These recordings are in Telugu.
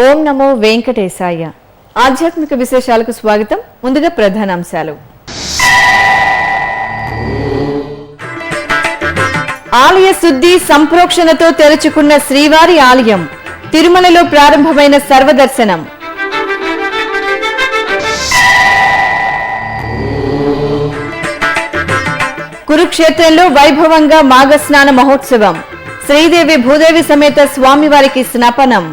ఓం నమో వెంకటేశాయ. ఆధ్యాత్మిక విశేషాలకు స్వాగతం. ముందుగా ప్రధానాంశాలు. ఆలయ శుద్ధి సంప్రోక్షణతో తెరుచుకున్న శ్రీవారి ఆలయం. తిరుమలలో ప్రారంభమైన సర్వదర్శనం. కురుక్షేత్రంలో వైభవంగా మాఘస్నాన మహోత్సవం. శ్రీదేవి భూదేవి సమేత స్వామివారికి స్నాపనం.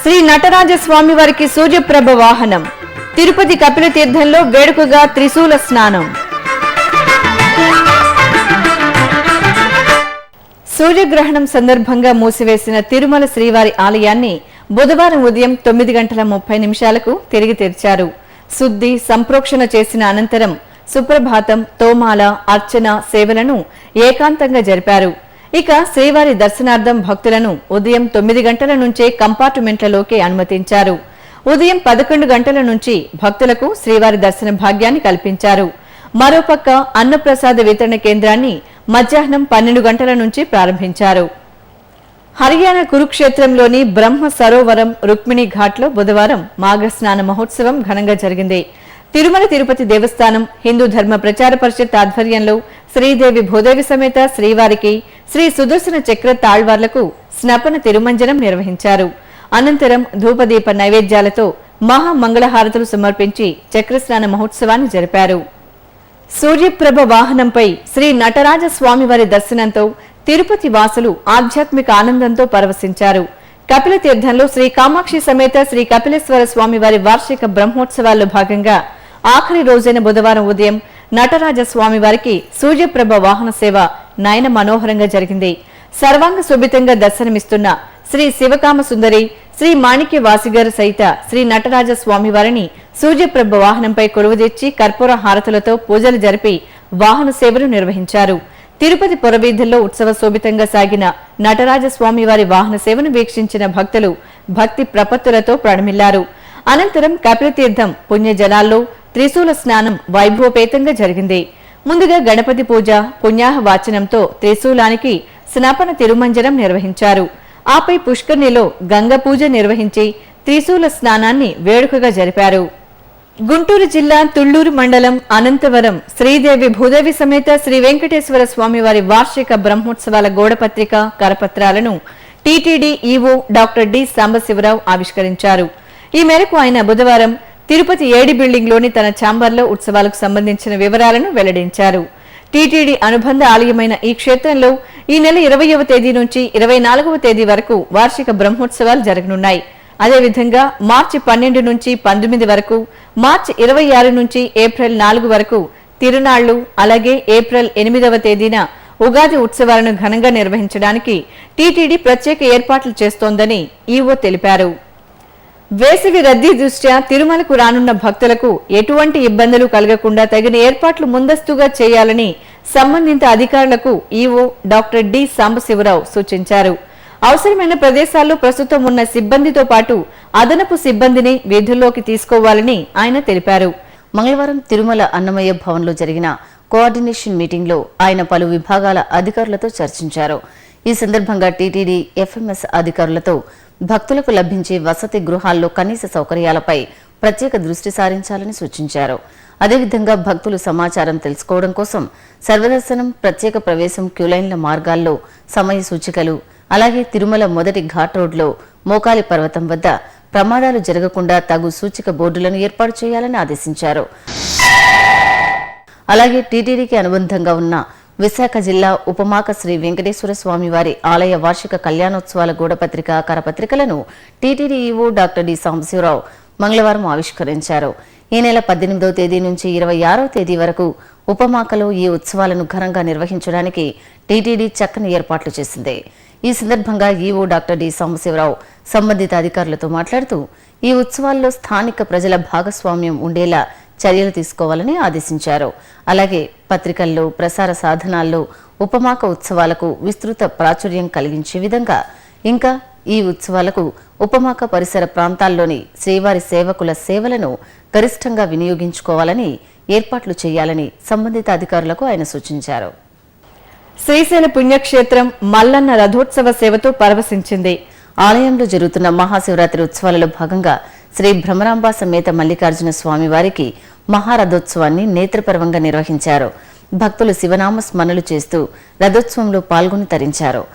శ్రీ నటరాజ స్వామివారికి సూర్యప్రభ వాహనం. తిరుపతి కపిల తీర్థంలో వేడుకగా త్రిశూల స్నానం. సూర్యగ్రహణం సందర్భంగా మూసివేసిన తిరుమల శ్రీవారి ఆలయాన్ని బుధవారం ఉదయం 9:30 తిరిగి తెరిచారు. శుద్ధి సంప్రోక్షణ చేసిన అనంతరం సుప్రభాతం, తోమాల, అర్చన సేవలను ఏకాంతంగా జరిపారు. ఇక శ్రీవారి దర్శనార్థం భక్తులను ఉదయం 9 గంటల నుంచే కంపార్ట్మెంట్లలోకి అనుమతించారు. ఉదయం 11 గంటల నుంచి భక్తులకు శ్రీవారి దర్శన భాగ్యాన్ని కల్పించారు. మరోపక్క అన్నప్రసాద వితరణ కేంద్రాన్ని మధ్యాహ్నం 12 గంటల నుంచి ప్రారంభించారు. హర్యానా కురుక్షేత్రంలోని బ్రహ్మ సరోవరం రుక్మిణి ఘాట్లో బుధవారం మాఘస్నాన మహోత్సవం ఘనంగా జరిగింది. తిరుమల తిరుపతి దేవస్థానం హిందూ ధర్మ ప్రచార పరిషత్ ఆధ్వర్యంలో శ్రీదేవి భూదేవి సమేత శ్రీవారికి శ్రీ సుదర్శన చక్ర తాళ్వార్లకు స్నపన తిరుమంజనం నిర్వహించారు. అనంతరం ధూపదీప నైవేద్యాలతో మహామంగళహారతులు సమర్పించి చక్రస్నాన మహోత్సవాన్ని జరిపారు. సూర్యప్రభ వాహనంపై శ్రీ నటరాజ స్వామివారి దర్శనంతో తిరుపతి వాసులు ఆధ్యాత్మిక ఆనందంతో పరవశించారు. కపిల తీర్థంలో శ్రీ కామాక్షి సమేత శ్రీ కపిలేశ్వర స్వామివారి వార్షిక బ్రహ్మోత్సవాల్లో భాగంగా ఆఖరి రోజైన బుధవారం ఉదయం నటరాజ స్వామివారికి సూర్యప్రభ వాహన సేవ నయన మనోహరంగా జరిగింది. సర్వాంగ శోభితంగా దర్శనమిస్తున్న శ్రీ శివకామ సుందరి, శ్రీ మాణిక్య వాసిగారు సహిత శ్రీ నటరాజ స్వామివారిని సూర్యప్రభ వాహనంపై కొలువుదీర్చి కర్పూర హారతులతో పూజలు జరిపి వాహన సేవలు నిర్వహించారు. తిరుపతి పురవీధుల్లో ఉత్సవ శోభితంగా సాగిన నటరాజ స్వామివారి వాహన సేవను వీక్షించిన భక్తులు భక్తి ప్రపత్తులతో ప్రణమిల్లారు. అనంతరం కపిలతీర్థం పుణ్యజలాల్లో త్రిశూల స్నానం వైభవపేతంగా జరిగింది. ముందుగా గణపతి పూజ, పుణ్యాహ వాచనంతో త్రిశూలానికి స్నాపన తిరుమంజనం నిర్వహించారు. ఆపై పుష్కరిణిలో గంగ పూజ నిర్వహించి త్రిశూల స్నానాన్ని వేడుకగా జరిపారు. గుంటూరు జిల్లా తుళ్లూరు మండలం అనంతవరం శ్రీదేవి భూదేవి సమేత శ్రీ వెంకటేశ్వర స్వామివారి వార్షిక బ్రహ్మోత్సవాల గోడపత్రిక కరపత్రాలను TTD EO doctor D Sambasiva Rao ఆవిష్కరించారు. ఈ మేరకు ఆయన బుధవారం తిరుపతి ఏడి బిల్డింగ్లోని తన ఛాంబర్లో ఉత్సవాలకు సంబంధించిన వివరాలను వెల్లడించారు. టీటీడీ అనుబంధ ఆలయమైన ఈ క్షేత్రంలో ఈ నెల 20వ తేదీ నుంచి 24వ తేదీ వరకు వార్షిక బ్రహ్మోత్సవాలు జరగనున్నాయి. అదేవిధంగా మార్చి 12 నుంచి 19 వరకు, మార్చి 26 నుంచి ఏప్రిల్ 4 వరకు తిరునాళ్లు, అలాగే ఏప్రిల్ 8వ తేదీన ఉగాది ఉత్సవాలను ఘనంగా నిర్వహించడానికి టీటీడీ ప్రత్యేక ఏర్పాట్లు చేస్తోందని ఈవో తెలిపారు. వేసవి రద్దీ దృష్ట్యా తిరుమలకు రానున్న భక్తులకు ఎటువంటి ఇబ్బందులు కలగకుండా తగిన ఏర్పాట్లు ముందస్తుగా చేయాలని సంబంధిత అధికారులకు ఈవో డాక్టర్ డి సాంబశివరావు సూచించారు. అవసరమైన ప్రదేశాల్లో ప్రస్తుతం ఉన్న సిబ్బందితో పాటు అదనపు సిబ్బందిని విధుల్లోకి తీసుకోవాలని ఆయన తెలిపారు. మంగళవారం తిరుమల అన్నమయ్య భవన్లో జరిగిన కోఆర్డినేషన్ మీటింగ్లో ఆయన పలు విభాగాల అధికారులతో చర్చించారు. ఈ సందర్భంగా టీటీడీ ఎఫ్ఎంఎస్ అధికారులతో భక్తులకు లభించే వసతి గృహాల్లో కనీస సౌకర్యాలపై ప్రత్యేక దృష్టి సారించాలని సూచించారు. అదేవిధంగా భక్తులు సమాచారం తెలుసుకోవడం కోసం సర్వదర్శనం, ప్రత్యేక ప్రవేశం క్యూలైన్ల మార్గాల్లో సమయ సూచికలు, అలాగే తిరుమల మొదటి ఘాట్ రోడ్లో మోకాలి పర్వతం వద్ద ప్రమాదాలు జరగకుండా తగు సూచిక బోర్డులను ఏర్పాటు చేయాలని ఆదేశించారు. అలాగే టీటీడీకి అనుబంధంగా ఉన్న విశాఖ జిల్లా ఉపమాక శ్రీ వెంకటేశ్వర స్వామివారి ఆలయ వార్షిక కళ్యాణోత్సవాల గోడపత్రిక కరపత్రికలను TTD EO doctor D Sambasiva Rao మంగళవారం ఆవిష్కరించారు. ఈ నెల 18వ తేదీ నుంచి 26వ తేదీ వరకు ఉపమాకలో ఈ ఉత్సవాలను ఘనంగా నిర్వహించడానికి టీటీడీ చక్కని ఏర్పాట్లు చేసింది. ఈ సందర్భంగా ఈవో డాక్టర్ డి సాంబశివరావు సంబంధిత అధికారులతో మాట్లాడుతూ ఈ ఉత్సవాల్లో స్థానిక ప్రజల భాగస్వామ్యం ఉండేలా చర్యలు తీసుకోవాలని ఆదేశించారు. అలాగే పత్రికల్లో, ప్రసార సాధనాల్లో ఉపమాక ఉత్సవాలకు విస్తృత ప్రాచుర్యం కలిగించే విధంగా, ఇంకా ఈ ఉత్సవాలకు ఉపమాక పరిసర ప్రాంతాల్లోని శ్రీవారి సేవకుల సేవలను గరిష్టంగా వినియోగించుకోవాలని ఏర్పాట్లు చేయాలని సంబంధిత అధికారులకు ఆయన సూచించారు. శ్రీశైల పుణ్యక్షేత్రం మల్లన్న రథోత్సవ సేవతో పరవశించింది. ఆలయంలో జరుగుతున్న మహాశివరాత్రి ఉత్సవాలలో భాగంగా శ్రీ భ్రమరాంబ సమేత మల్లికార్జున స్వామి వారికి మహారథోత్సవాన్ని నేత్రపర్వంగా నిర్వహించారు. భక్తులు శివనామ స్మరణలు చేస్తూ రథోత్సవంలో పాల్గొని తరించారు.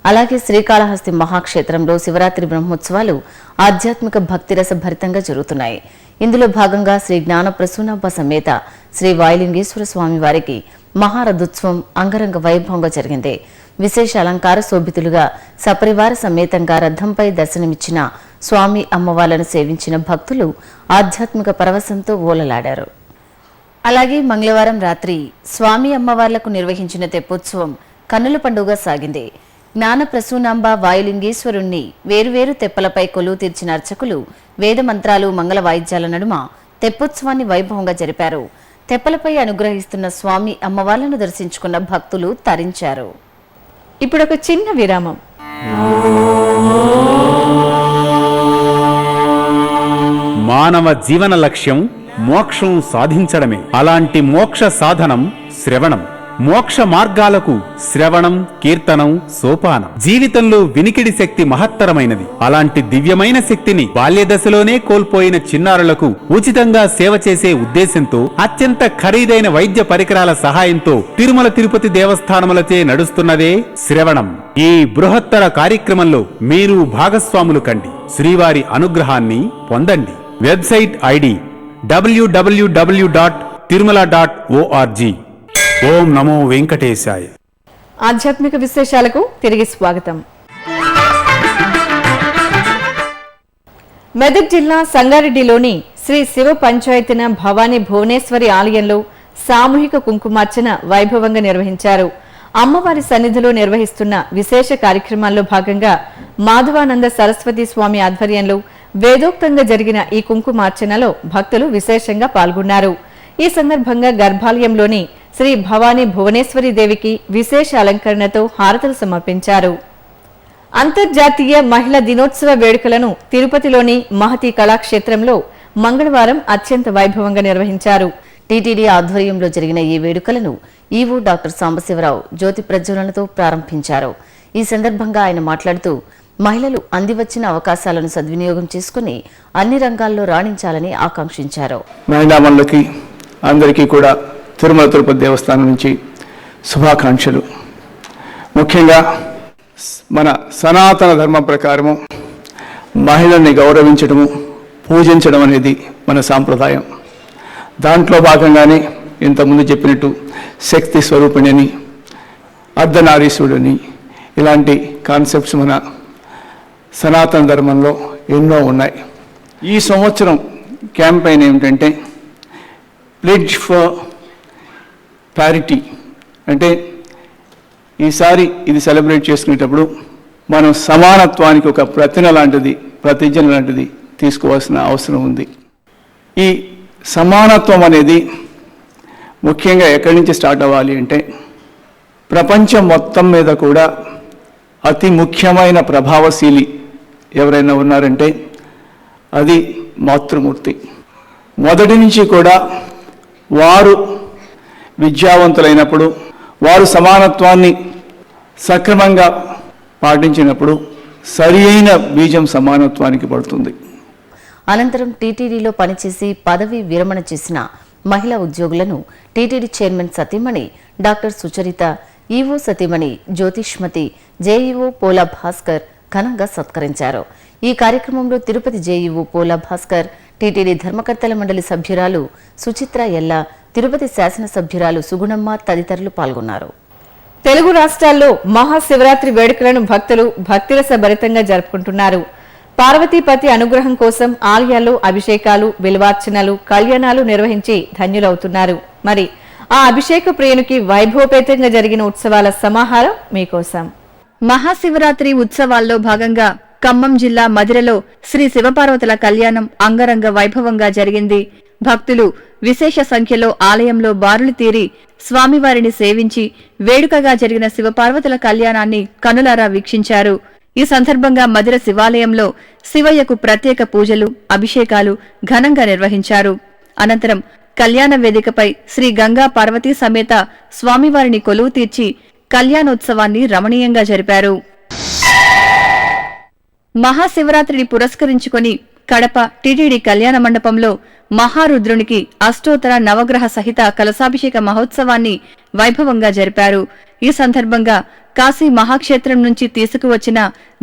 అలాగే శ్రీకాళహస్తి మహాక్షేత్రంలో శివరాత్రి బ్రహ్మోత్సవాలు ఆధ్యాత్మిక భక్తిరస భరితంగా జరుగుతున్నాయి. ఇందులో భాగంగా శ్రీ జ్ఞాన ప్రసూనాంబ సమేత శ్రీ వాయులింగేశ్వర స్వామి వారికి మహారథోత్సవం అంగరంగ వైభవంగా జరిగింది. విశేష అలంకార శోభితులుగా సపరివార సమేతంగా రథంపై దర్శనమిచ్చిన స్వామి అమ్మవార్లను సేవించిన భక్తులు ఆధ్యాత్మిక పరవశంతో ఓలలాడారు. అలాగే మంగళవారం రాత్రి స్వామి అమ్మవార్లకు నిర్వహించిన తెప్పోత్సవం కన్నుల పండుగ సాగింది. జ్ఞాన ప్రసూనాంబ వాయులింగేశ్వరుణ్ణి వేరువేరు తెప్పలపై కొలువు తీర్చిన అర్చకులు వేద మంత్రాలు మంగళ వాయిద్యాల నడుమ తెప్పోత్సవాన్ని వైభవంగా జరిపారు. తెప్పలపై అనుగ్రహిస్తున్న స్వామి అమ్మవార్లను దర్శించుకున్న భక్తులు తరించారు. ఇప్పుడు ఒక చిన్న విరామం. మానవ జీవన లక్ష్యం మోక్షం సాధించడమే. అలాంటి మోక్ష సాధనం శ్రవణం. మోక్ష మార్గాలకు శ్రవణం, కీర్తనం సోపానం. జీవితంలో వినికిడి శక్తి మహత్తరమైనది. అలాంటి దివ్యమైన శక్తిని బాల్యదశలోనే కోల్పోయిన చిన్నారులకు ఉచితంగా సేవ చేసే ఉద్దేశంతో అత్యంత ఖరీదైన వైద్య పరికరాల సహాయంతో తిరుమల తిరుపతి దేవస్థానములచే నడుస్తున్నదే శ్రవణం. ఈ బృహత్తర కార్యక్రమంలో మీరు భాగస్వాములు కండి. శ్రీవారి అనుగ్రహాన్ని పొందండి. Website ID www.tirumala.org. ఓం నమో వెంకటేశాయ. ఆధ్యాత్మిక విశేషాలకు తిరిగి స్వాగతం. మెదక్ జిల్లా సంగారెడ్డిలోని శ్రీ శివ పంచాయతీన భవానీ భువనేశ్వరి ఆలయంలో సామూహిక కుంకుమార్చన వైభవంగా నిర్వహించారు. అమ్మవారి సన్నిధిలో నిర్వహిస్తున్న విశేష కార్యక్రమాల్లో భాగంగా మాధవానంద సరస్వతి స్వామి ఆధ్వర్యంలో వేదోక్తంగా జరిగిన ఈ కుంకుమార్చనలో భక్తులు విశేషంగా పాల్గొన్నారు. ఈ సందర్భంగా గర్భాలయంలోని శ్రీ భవానీ భువనేశ్వరి దేవికి విశేష అలంకరణతో హారతులు సమర్పించారు. అంతర్జాతీయ మహిళా దినోత్సవ వేడుకలను తిరుపతిలోని మహతి కళాక్షేత్రంలో మంగళవారం అత్యంత వైభవంగా నిర్వహించారు. టీటీడీ ఆధ్వర్యంలో జరిగిన ఈ వేడుకలను ఈవో డాక్టర్ సాంబశివరావు జ్యోతి ప్రజ్వలనతో ప్రారంభించారు. ఈ సందర్భంగా ఆయన మాట్లాడుతూ మహిళలు అందివచ్చిన అవకాశాలను సద్వినియోగం చేసుకుని అన్ని రంగాల్లో రాణించాలని ఆకాంక్షించారు. మహిళామణులకి అందరికీ కూడా తిరుమల తిరుపతి దేవస్థానం నుంచి శుభాకాంక్షలు. ముఖ్యంగా మన సనాతన ధర్మం ప్రకారము మహిళల్ని గౌరవించడము, పూజించడం అనేది మన సాంప్రదాయం. దాంట్లో భాగంగానే ఇంతకుముందు చెప్పినట్టు శక్తి స్వరూపిణిని, అర్ధనారీశ్వరుని, ఇలాంటి కాన్సెప్ట్స్ మన సనాతన ధర్మంలో ఎన్నో ఉన్నాయి. ఈ సంవత్సరం క్యాంపెయిన్ ఏమిటంటే ప్లెడ్జ్ ఫర్ ప్యారిటీ. అంటే ఈసారి ఇది సెలబ్రేట్ చేసుకునేటప్పుడు మనం సమానత్వానికి ఒక ప్రతిజ్ఞ లాంటిది తీసుకోవాల్సిన అవసరం ఉంది. ఈ సమానత్వం అనేది ముఖ్యంగా ఎక్కడి నుంచి స్టార్ట్ అవ్వాలి అంటే ప్రపంచం మొత్తం మీద కూడా అతి ముఖ్యమైన ప్రభావశీలి ఎవరైనా ఉన్నారంటే అది మాతృమూర్తి. మొదటి నుంచి కూడా వారు విద్యావంతులైనప్పుడు, వారు సమానత్వాన్ని సక్రమంగా పాటించినప్పుడు సరి అయిన బీజం సమానత్వానికి పడుతుంది. అనంతరం టీటీడీలో పనిచేసి పదవి విరమణ చేసిన మహిళా ఉద్యోగులను టీటీడీ చైర్మన్ సతీమణి డాక్టర్ సుచరిత, ఈవో సతీమణి జ్యోతిష్మతి, జేఈఓ పోలా భాస్కర్ ఘనంగా సత్కరించారు. ఈ కార్యక్రమంలో తిరుపతి జేఈఓ పోలా భాస్కర్, టీటీడీ ధర్మకర్తల మండలి సభ్యురాలు సుచిత్ర ఎల్ల, తిరుపతి శాసనసభ్యురాలు సుగుణమ్మ తదితరులు పాల్గొన్నారు. తెలుగు రాష్ట్రాల్లో మహాశివరాత్రి వేడుకలను భక్తులు భక్తిరస భరితంగా జరుపుకుంటున్నారు. పార్వతీపతి అనుగ్రహం కోసం ఆలయాల్లో అభిషేకాలు, బిల్వార్చనలు, కళ్యాణాలు నిర్వహించి ధన్యులవుతున్నారు. మరి ఆ అభిషేక ప్రియునికి వైభవపేతంగా జరిగిన ఉత్సవాల సమాహారం మీకోసం. మహాశివరాత్రి ఉత్సవాల్లో భాగంగా ఖమ్మం జిల్లా మధిరలో శ్రీ శివపార్వతుల కళ్యాణం అంగరంగ వైభవంగా జరిగింది. భక్తులు విశేష సంఖ్యలో ఆలయంలో బారులు తీరి స్వామివారిని సేవించి వేడుకగా జరిగిన శివపార్వతుల కళ్యాణాన్ని కనులారా వీక్షించారు. ఈ సందర్భంగా మధిర శివాలయంలో శివయ్యకు ప్రత్యేక పూజలు, అభిషేకాలు ఘనంగా నిర్వహించారు. అనంతరం కళ్యాణ వేదికపై శ్రీ గంగా పార్వతీ సమేత స్వామివారిని కొలువు తీర్చి కళ్యాణోత్సవాన్ని రమణీయంగా జరిపారు. మహాశివరాత్రిని పురస్కరించుకొని కడప టీటీడీ కళ్యాణ మండపంలో మహారుద్రునికి అష్టోత్తర నవగ్రహ సహిత కలశాభిషేక మహోత్సవాన్ని వైభవంగా జరిపారు. ఈ సందర్భంగా కాశీ మహాక్షేత్రం నుంచి తీసుకువచ్చిన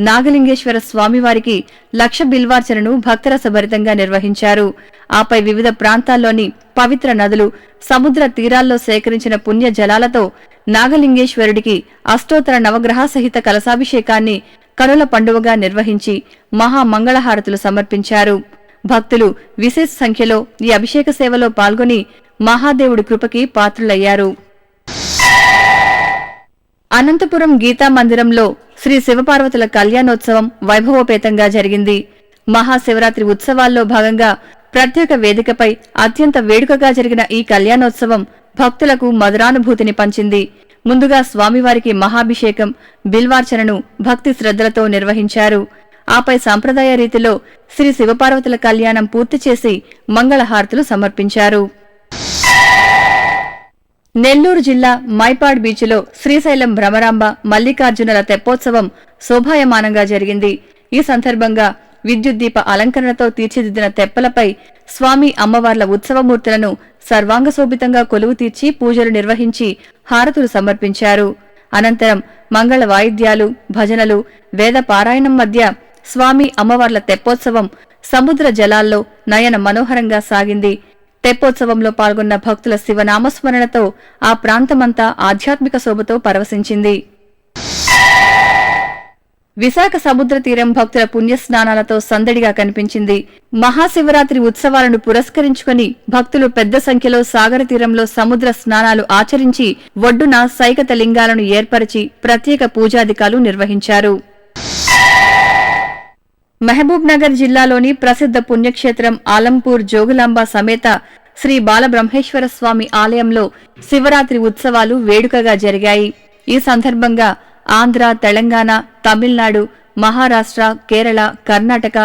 నాగలింగేశ్వర స్వామివారికి 1,00,000 బిల్వార్చనను భక్తరసభరితంగా నిర్వహించారు. ఆపై వివిధ ప్రాంతాల్లోని పవిత్ర నదులు, సముద్ర తీరాల్లో సేకరించిన పుణ్య జలాలతో నాగలింగేశ్వరుడికి అష్టోత్తర నవగ్రహ సహిత కలశాభిషేకాన్ని కనుల పండువగా నిర్వహించి మహామంగళహారతులు సమర్పించారు. భక్తులు విశేష సంఖ్యలో ఈ అభిషేక సేవలో పాల్గొని మహాదేవుడి కృపకి పాత్రులయ్యారు. అనంతపురం గీతా మందిరంలో శ్రీ శివపార్వతుల కళ్యాణోత్సవం వైభవోపేతంగా జరిగింది. మహాశివరాత్రి ఉత్సవాల్లో భాగంగా ప్రత్యేక వేదికపై అత్యంత వేడుకగా జరిగిన ఈ కళ్యాణోత్సవం భక్తులకు మధురానుభూతిని పంచింది. ముందుగా స్వామివారికి మహాభిషేకం, బిల్వార్చనను భక్తి శ్రద్ధలతో నిర్వహించారు. ఆపై సంప్రదాయ రీతిలో శ్రీ శివపార్వతుల కళ్యాణం పూర్తి చేసి మంగళహారతులు సమర్పించారు. నెల్లూరు జిల్లా మైపాడ్ బీచ్లో శ్రీశైలం భ్రమరాంబ మల్లికార్జునుల తెప్పోత్సవం శోభాయమానంగా జరిగింది. ఈ సందర్భంగా విద్యుత్ దీప అలంకరణతో తీర్చిదిద్దిన తెప్పలపై స్వామి అమ్మవార్ల ఉత్సవమూర్తులను సర్వాంగశోభితంగా కొలువు తీర్చి పూజలు నిర్వహించి హారతులు సమర్పించారు. అనంతరం మంగళ వాయిద్యాలు, భజనలు, వేద పారాయణం మధ్య స్వామి అమ్మవార్ల తెప్పోత్సవం సముద్ర జలాల్లో నయన మనోహరంగా సాగింది. తెప్పోత్సవంలో పాల్గొన్న భక్తుల శివనామస్మరణతో ఆ ప్రాంతమంతా ఆధ్యాత్మిక శోభతో పరవశించింది. విశాఖ సముద్ర తీరం భక్తుల పుణ్యస్నానాలతో సందడిగా కనిపించింది. మహాశివరాత్రి ఉత్సవాలను పురస్కరించుకుని భక్తులు పెద్ద సంఖ్యలో సాగర తీరంలో సముద్ర స్నానాలు ఆచరించి ఒడ్డున సైకత లింగాలను ఏర్పరిచి ప్రత్యేక పూజాధికాలు నిర్వహించారు. మహబూబ్ నగర్ జిల్లాలోని ప్రసిద్ధ పుణ్యక్షేత్రం ఆలంపూర్ జోగులాంబ సమేత శ్రీ బాలబ్రహ్మేశ్వర స్వామి ఆలయంలో శివరాత్రి ఉత్సవాలు వేడుకగా జరిగాయి. ఈ సందర్భంగా ఆంధ్ర, తెలంగాణ, తమిళనాడు, మహారాష్ట్ర, కేరళ, కర్ణాటక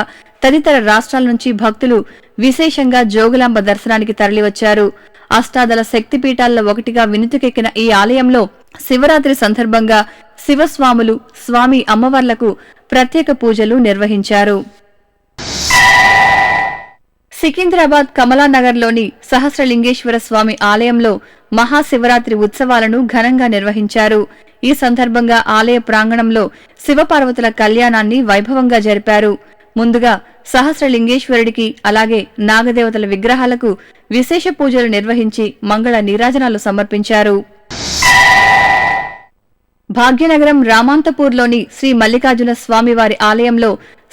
తదితర రాష్ట్రాల నుంచి భక్తులు విశేషంగా జోగులాంబ దర్శనానికి తరలివచ్చారు. అష్టాదళ శక్తిపీఠాల్లో ఒకటిగా వినుతికెక్కిన ఈ ఆలయంలో శివరాత్రి సందర్భంగా శివస్వాములు, స్వామి అమ్మవార్లకు ప్రత్యేక పూజలు నిర్వహించారు. సికింద్రాబాద్ కమలానగర్లోని సహస్రలింగేశ్వర స్వామి ఆలయంలో మహాశివరాత్రి ఉత్సవాలను ఘనంగా నిర్వహించారు. ఈ సందర్భంగా ఆలయ ప్రాంగణంలో శివపార్వతుల కళ్యాణాన్ని వైభవంగా జరిపారు. ముందుగా సహస్రలింగేశ్వరుడికి అలాగే నాగదేవతల విగ్రహాలకు విశేష పూజలు నిర్వహించి మంగళ నీరాజనాలు సమర్పించారు. భాగ్యనగరం రామాంతపూర్లోని శ్రీ మల్లికార్జున స్వామివారి ఆలయంలో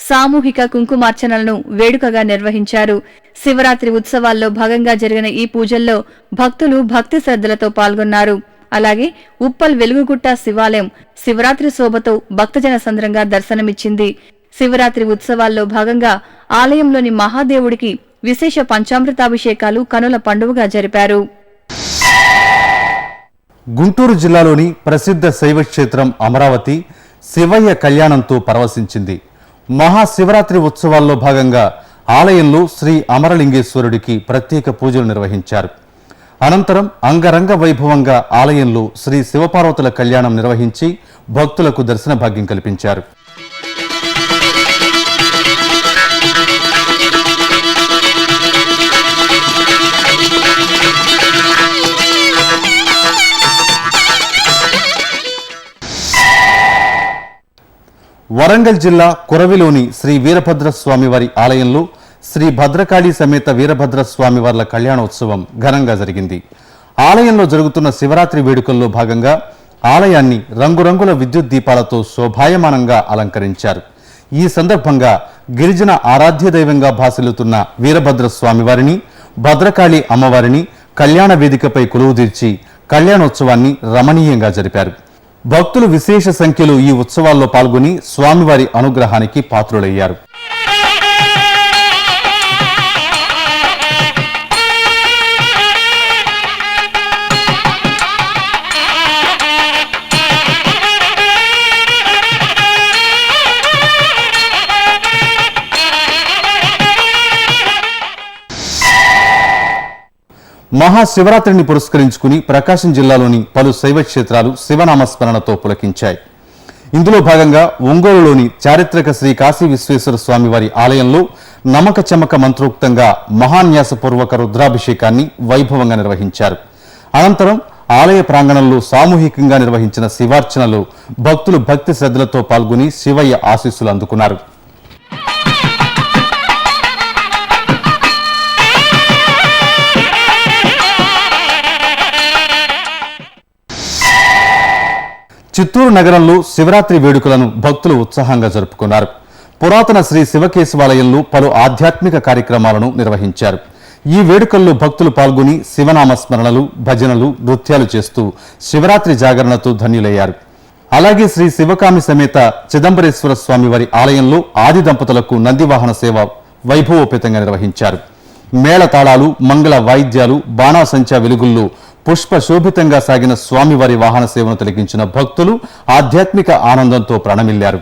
సామూహిక కుంకుమార్చనలను వేడుకగా నిర్వహించారు. శివరాత్రి ఉత్సవాల్లో భాగంగా జరిగిన ఈ పూజల్లో భక్తులు భక్తి శ్రద్ధలతో పాల్గొన్నారు. అలాగే ఉప్పల్ వెలుగుగుట్ట శివాలయం శివరాత్రి శోభతో భక్తజన సంద్రంగా దర్శనమిచ్చింది. శివరాత్రి ఉత్సవాల్లో భాగంగా ఆలయంలోని మహాదేవుడికి విశేష పంచామృతాభిషేకాలు కనుల పండువగా జరిపారు. గుంటూరు జిల్లాలోని ప్రసిద్ధ శైవ క్షేత్రం అమరావతి శివయ్య కళ్యాణంతో పరవశించింది. మహాశివరాత్రి ఉత్సవాల్లో భాగంగా ఆలయంలో శ్రీ అమరలింగేశ్వరుడికి ప్రత్యేక పూజలు నిర్వహించారు. అనంతరం అంగరంగ వైభవంగా ఆలయంలో శ్రీ శివపార్వతుల కళ్యాణం నిర్వహించి భక్తులకు దర్శన భాగ్యం కల్పించారు. వరంగల్ జిల్లా కురవిలోని శ్రీ వీరభద్ర స్వామివారి ఆలయంలో శ్రీ భద్రకాళి సమేత వీరభద్ర స్వామివార్ల కళ్యాణోత్సవం ఘనంగా జరిగింది. ఆలయంలో జరుగుతున్న శివరాత్రి వేడుకల్లో భాగంగా ఆలయాన్ని రంగురంగుల విద్యుత్ దీపాలతో శోభాయమానంగా అలంకరించారు. ఈ సందర్భంగా గిరిజన ఆరాధ్య దైవంగా భాసిల్లుతున్న వీరభద్ర స్వామివారిని, భద్రకాళి అమ్మవారిని కళ్యాణ వేదికపై కొలువుదీర్చి కళ్యాణోత్సవాన్ని రమణీయంగా జరిపారు. భక్తులు విశేష సంఖ్యలో ఈ ఉత్సవాల్లో పాల్గొని స్వామివారి అనుగ్రహానికి పాత్రులయ్యారు. మహాశివరాత్రిని పురస్కరించుకుని ప్రకాశం జిల్లాలోని పలు శైవ క్షేత్రాలు శివనామస్మరణతో పులకించాయి. ఇందులో భాగంగా ఒంగోలులోని చారిత్రక శ్రీ కాశీ విశ్వేశ్వర స్వామి వారి ఆలయంలో నమక చమక మంత్రోక్తంగా మహాన్యాసపూర్వక రుద్రాభిషేకాన్ని వైభవంగా నిర్వహించారు. అనంతరం ఆలయ ప్రాంగణంలో సామూహికంగా నిర్వహించిన శివార్చనలో భక్తులు భక్తి శ్రద్ధలతో పాల్గొని శివయ్య ఆశీస్సులు అందుకున్నారు. చిత్తూరు నగరంలో శివరాత్రి వేడుకలను భక్తులు ఉత్సాహంగా జరుపుకున్నారు. పురాతన శ్రీ శివకేశవాలయంలో పలు ఆధ్యాత్మిక కార్యక్రమాలను నిర్వహించారు. ఈ వేడుకల్లో భక్తులు పాల్గొని శివనామస్మరణలు, భజనలు, నృత్యాలు చేస్తూ శివరాత్రి జాగరణతో ధన్యులయ్యారు. అలాగే శ్రీ శివకామి సమేత చిదంబరేశ్వర స్వామి వారి ఆలయంలో ఆది దంపతులకు నందివాహన సేవ వైభవోపేతంగా నిర్వహించారు. మేళతాళాలు, మంగళ వాయిద్యాలు, బాణాసంచా వెలుగుల్లో పుష్ప శోభితంగా సాగిన స్వామివారి వాహన సేవను తిలకించిన భక్తులు ఆధ్యాత్మిక ఆనందంతో ప్రణమిల్లారు.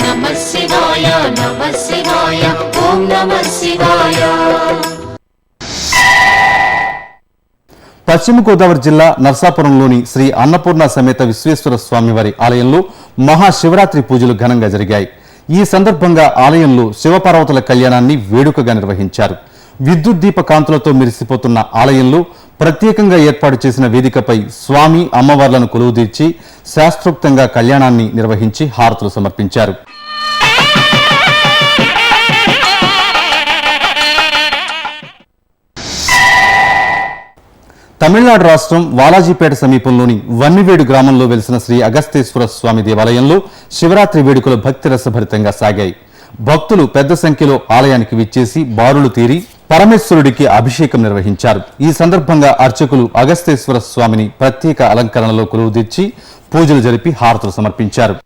నమః శివాయ నమః శివాయ ఓం నమః శివాయ. పశ్చిమ గోదావరి జిల్లా నర్సాపురంలోని శ్రీ అన్నపూర్ణ సమేత విశ్వేశ్వర స్వామివారి ఆలయంలో మహాశివరాత్రి పూజలు ఘనంగా జరిగాయి. ఈ సందర్భంగా ఆలయంలో శివపార్వతుల కళ్యాణాన్ని వేడుకగా నిర్వహించారు. విద్యుత్ దీప కాంతులతో మెరిసిపోతున్న ఆలయంలో ప్రత్యేకంగా ఏర్పాటు చేసిన వేదికపై స్వామి అమ్మవార్లను కొలువుదీర్చి శాస్త్రోక్తంగా కళ్యాణాన్ని నిర్వహించి హారతులు సమర్పించారు. తమిళనాడు రాష్ట్రం వాలాజీపేట సమీపంలోని వన్నివేడు గ్రామంలో వెలిసిన శ్రీ అగస్తేశ్వర స్వామి దేవాలయంలో శివరాత్రి వేడుకలు భక్తి రసభరితంగా సాగాయి. భక్తులు పెద్ద సంఖ్యలో ఆలయానికి విచ్చేసి బారులు తీరి పరమేశ్వరుడికి అభిషేకం నిర్వహించారు. ఈ సందర్భంగా అర్చకులు అగస్తేశ్వర స్వామిని ప్రత్యేక అలంకరణలో కొలువుదీర్చి పూజలు జరిపి హారతులు సమర్పించారు.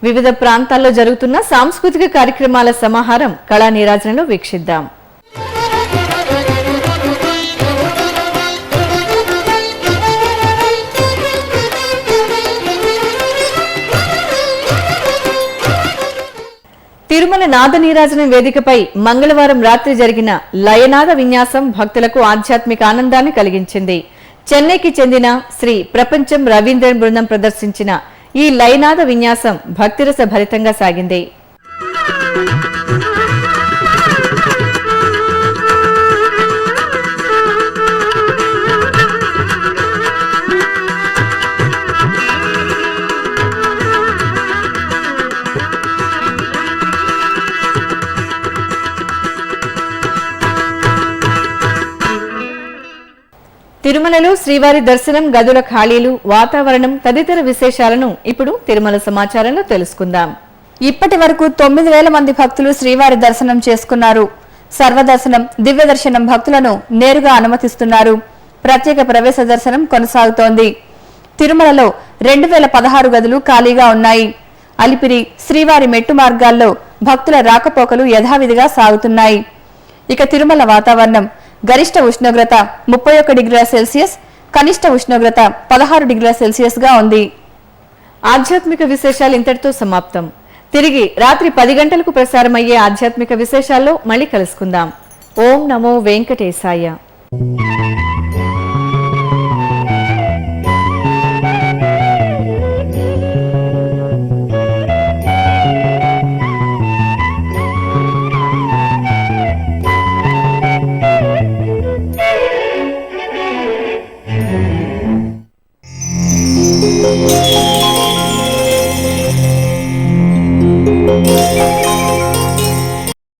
వివిధ ప్రాంతాల్లో జరుగుతున్న సాంస్కృతిక కార్యక్రమాల సమాహారం కళా నీరాజనలో వీక్షిద్దాం. తిరుమల నాద నీరాజనం వేదికపై మంగళవారం రాత్రి జరిగిన లయనాద విన్యాసం భక్తులకు ఆధ్యాత్మిక ఆనందాన్ని కలిగించింది. చెన్నైకి చెందిన శ్రీ ప్రపంచం రవీంద్రన్ బృందం ప్రదర్శించిన ఈ లయనాద విన్యాసం భక్తిరస భరితంగా సాగింది. తిరుమలలో శ్రీవారి దర్శనం, గదుల ఖాళీలు, వాతావరణం తదితర విశేషాలను ఇప్పుడు తిరుమల సమాచారంలో తెలుసుకుందాం. ఇప్పటి వరకు 9,000 మంది భక్తులు శ్రీవారి దర్శనం చేసుకున్నారు. సర్వదర్శనం, దివ్య దర్శనం భక్తులను నేరుగా అనుమతిస్తున్నారు. ప్రత్యేక ప్రవేశ దర్శనం కొనసాగుతోంది. తిరుమలలో 2016 గదులు ఖాళీగా ఉన్నాయి. అలిపిరి, శ్రీవారి మెట్టు మార్గాల్లో భక్తుల రాకపోకలు యథావిధిగా సాగుతున్నాయి. ఇక తిరుమల వాతావరణం గరిష్ట ఉష్ణోగ్రత 31 డిగ్రీల సెల్సియస్, కనిష్ట ఉష్ణోగ్రత 16 డిగ్రీల సెల్సియస్ గా ఉంది. ఆధ్యాత్మిక విశేషాలు ఇంతటితో సమాప్తం. తిరిగి రాత్రి 10 గంటలకు ప్రసారమయ్యే ఆధ్యాత్మిక విశేషాల్లో మళ్ళీ కలుసుకుందాం. ఓం నమో వెంకటేశాయ.